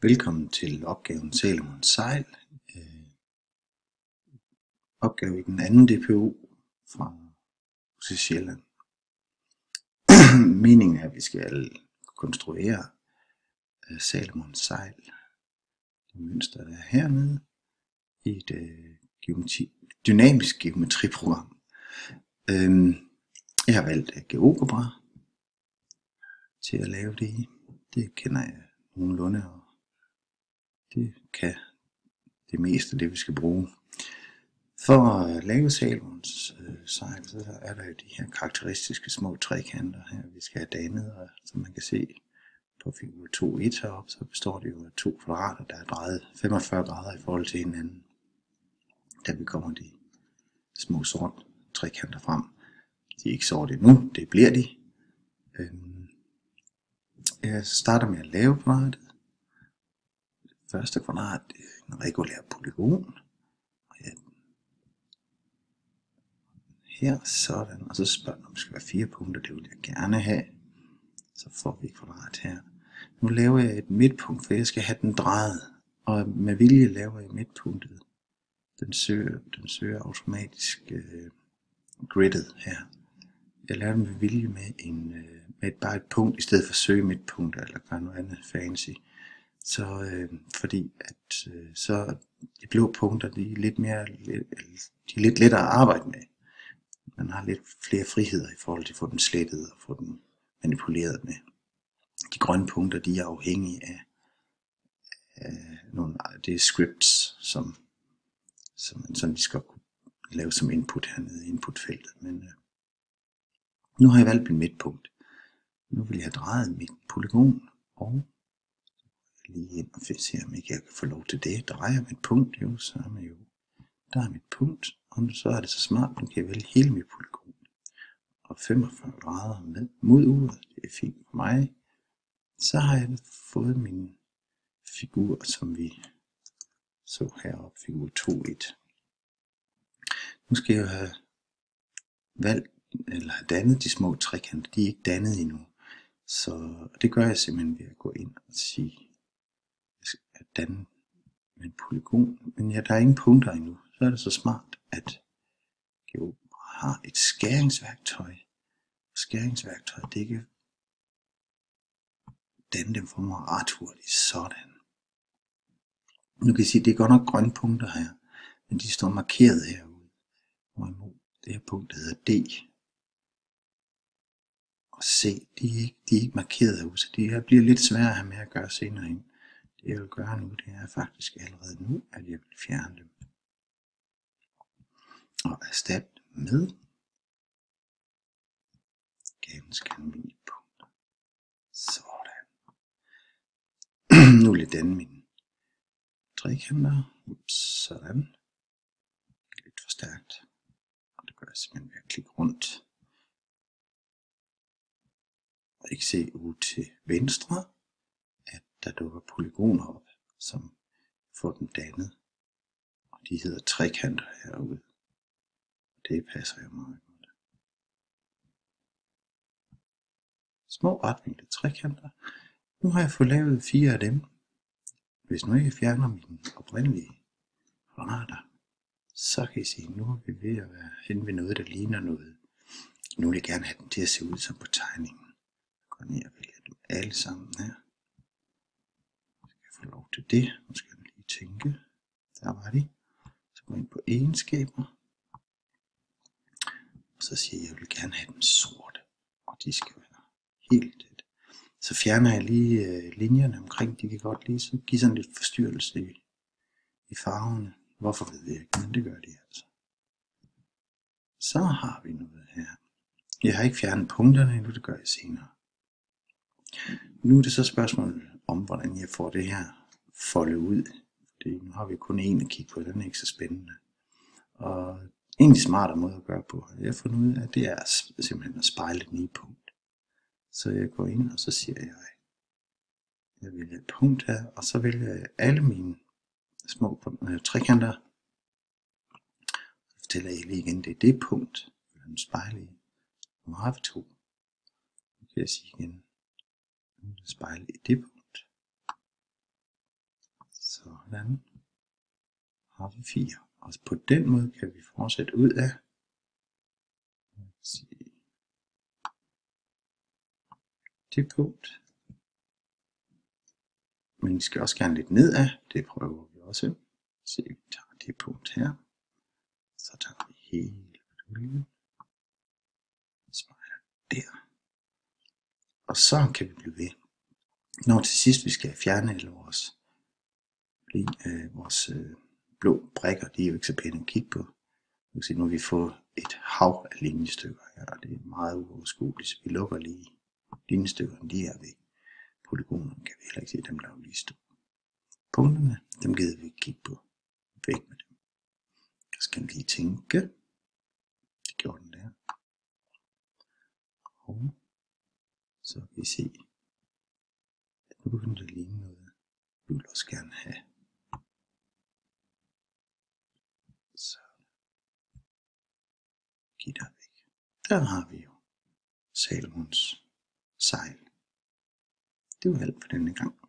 Velkommen til opgaven Salomons sejl. Opgave i den anden DPO fra Sjælland. Meningen er, at vi skal konstruere Salomons sejl. Det mønster, der er hernede i et dynamisk geometriprogram. Jeg har valgt GeoGebra til at lave det i. Det kender jeg nogenlunde, og det kan det meste af det, vi skal bruge. For at lave Salomons sejl, så er der jo de her karakteristiske små trekanter her, vi skal have dannet, og som man kan se på figur 2.1 heroppe, så består det jo af to kvadrater, der er drejet 45 grader i forhold til hinanden. Da vi kommer de små sorte trekanter frem. De er ikke sorte endnu, det bliver de. Jeg starter med at lave kvadratet. Første kvadrat er en regulær polygon. Her, sådan, og så spørger den, om det skal være 4 punkter, det vil jeg gerne have. Så får vi et kvadrat her. Nu laver jeg et midtpunkt, for jeg skal have den drejet, og med vilje laver jeg midtpunktet. Den søger automatisk gridet her. Jeg laver den med vilje med bare et punkt, i stedet for søge midtpunkter, eller gøre noget andet fancy. Så fordi at så de blå punkter, de er lidt lettere at arbejde med. Man har lidt flere friheder i forhold til at få den slettet og få den manipuleret med. De grønne punkter, de er afhængige af nogle det er scripts, som man sådan skal kunne lave som input hernede i inputfeltet. Men nu har jeg valgt mit midtpunkt. Nu vil jeg have drejet mit polygon, og lige ind og se, om ikke jeg kan få lov til det. Drejer mit punkt, jo, så er man jo, der er mit punkt, og så er det så smart, nu kan jeg vælge hele mit polygon. Og 45 grader med mod uret, det er fint for mig. Så har jeg fået min figur, som vi så heroppe, figur 2.1. Nu skal jeg have valgt, eller have dannet de små trekanter, de er ikke dannet endnu. Så det gør jeg simpelthen ved at gå ind og sige, jeg skal danne en polygon, men der er ingen punkter endnu. Så er det så smart, at GeoGebra har et skæringsværktøj. Skæringsværktøjet, det kan danne dem for mig ret hurtigt. Sådan. Nu kan I se, det er godt nok grønne punkter her, men de står markeret herude. Hvorimod det her punkt, der hedder D og C, de er ikke markeret herude, så det her bliver lidt sværere at have med at gøre senere hen. Det jeg vil gøre nu, det er faktisk allerede nu, at jeg vil fjerne dem. Og erstatte med ganske almindelige punkter. Sådan. Nu vil jeg danne mine trekanter. Sådan. Lidt for stærkt. Og det gør jeg simpelthen ved at klikke rundt. Og I kan se ud til venstre, at der dukker polygoner op, som får dem dannet. Og de hedder trekanter herude. Det passer jo meget godt. Små retvinklede trekanter. Nu har jeg fået lavet 4 af dem. Hvis nu jeg fjerner mine oprindelige kvadrater, så kan I se, nu er vi ved at være hen ved noget, der ligner noget. Nu vil jeg gerne have dem til at se ud som på tegningen. Jeg går ned og vælger dem alle sammen her. Så kan jeg få lov til det. Nu skal jeg lige tænke. Der var de. Så går jeg ind på egenskaber. Og så siger jeg, at jeg vil gerne have dem sorte. Og de skal være helt tæt. Så fjerner jeg lige linjerne omkring. De kan godt lige give sådan lidt forstyrrelse i farverne. Hvorfor ved jeg ikke, men det gør de altså. Så har vi noget her. Jeg har ikke fjernet punkterne endnu, det gør jeg senere. Nu er det så spørgsmålet om, hvordan jeg får det her foldet ud. Fordi nu har vi kun en at kigge på, den er ikke så spændende. Og en smartere måde at gøre på, jeg har fundet ud af, det er simpelthen at spejle et nyt punkt. Så jeg går ind, og så siger jeg vælger et punkt her, og så vælger jeg alle mine små trekanter. Så fortæller jeg lige igen, det er det punkt, jeg vil spejle i. Nu har vi 2. Nu kan jeg sige igen, nu er det spejle i det punkt. Sådan. Har vi 4. Og på den måde kan vi fortsætte ud af det punkt. Men vi skal også gerne lidt nedad. Det prøver vi også. Så vi tager det punkt her. Så tager vi hele puljen. Spejler der. Og så kan vi blive ved. Når til sidst vi skal fjerne alle vores blå brikker, de er jo ikke så pæne at kigge på. Nu har vi fået et hav af linjestykker her, og det er meget uoverskueligt, så vi lukker lige linjestykkerne, de er væk. Polygonerne kan vi heller ikke se, dem laver lige stå. Punkterne, dem gider vi ikke kigge på. Væk med dem. Så skal vi lige tænke. Det gjorde den der. Og så kan vi se, at nu begynder det at ligne noget. Vi vil også gerne have. Så. Giv der væk. Der har vi jo Salomons sejl. Det var alt for denne gang.